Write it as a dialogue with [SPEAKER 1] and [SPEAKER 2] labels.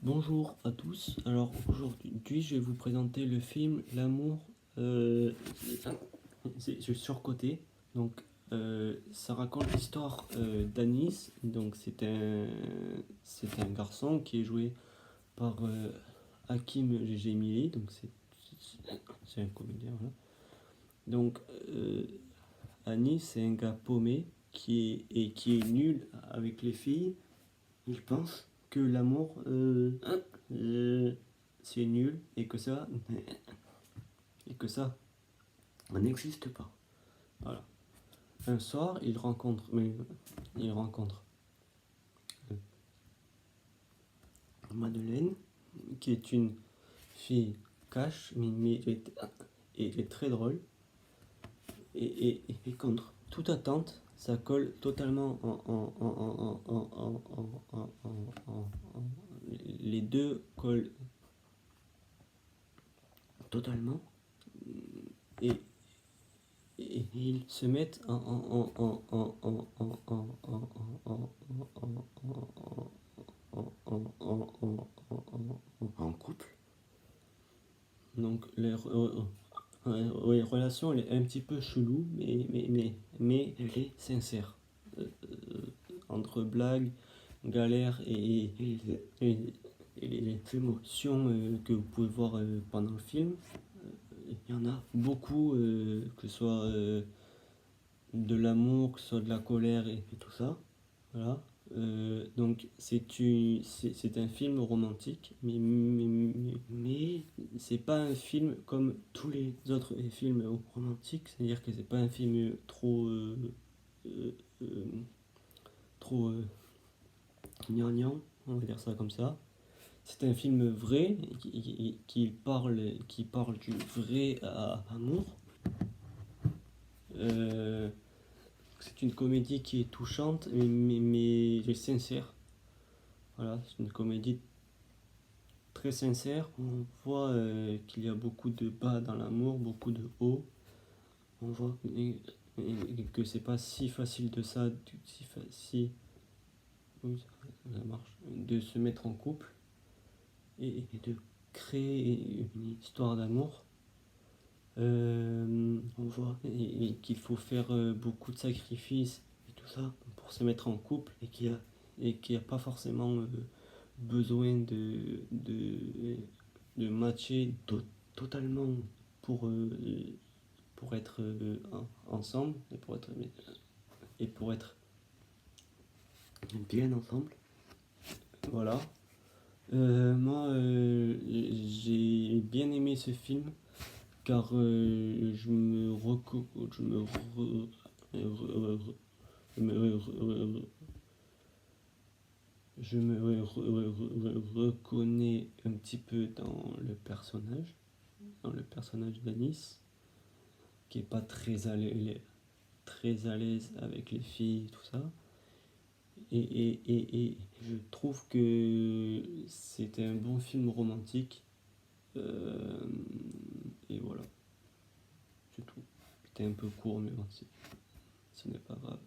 [SPEAKER 1] Bonjour à tous. Alors aujourd'hui, je vais vous présenter le film L'amour. C'est surcoté. Donc, ça raconte l'histoire d'Anis. Donc, c'est un garçon qui est joué par Hakim Gemili. Donc, c'est un comédien. Voilà. Donc, Anis, c'est un gars paumé qui est nul avec les filles. Il pense que l'amour c'est nul et que ça n'existe pas. Voilà. Un soir, il rencontre Madeleine, qui est une fille cash, mais elle est très drôle. Et contre toute attente, ça colle totalement les deux collent totalement et, et ils se mettent en couple. Donc les relations, elle est un petit peu chelou, mais elle est sincère. Entre blagues, galères et les émotions que vous pouvez voir pendant le film, il y en a beaucoup, que ce soit de l'amour, que ce soit de la colère et tout ça. Voilà. Donc c'est un film romantique, mais c'est pas un film comme tous les autres films romantiques, c'est-à-dire que c'est pas un film euh, euh, trop gnangnan, on va dire ça comme ça. C'est un film vrai qui parle du vrai amour. Euh, c'est une comédie qui est touchante, mais sincère. Voilà, c'est une comédie très sincère. On voit qu'il y a beaucoup de bas dans l'amour, beaucoup de hauts. On voit que c'est pas si facile de ça, oui, ça marche, de se mettre en couple et de créer une histoire d'amour. On voit qu'il faut faire beaucoup de sacrifices et tout ça pour se mettre en couple et qu'il n'y a pas forcément besoin de matcher totalement pour, euh, pour être ensemble et pour être bien ensemble. Voilà. Moi, j'ai bien aimé ce film car je me reconnais un petit peu dans le personnage d'Anis, qui est pas très à l'aise avec les filles, tout ça. Et je trouve que c'était un bon film romantique. Et voilà, c'est tout. C'était un peu court, mais bon, ce n'est pas grave.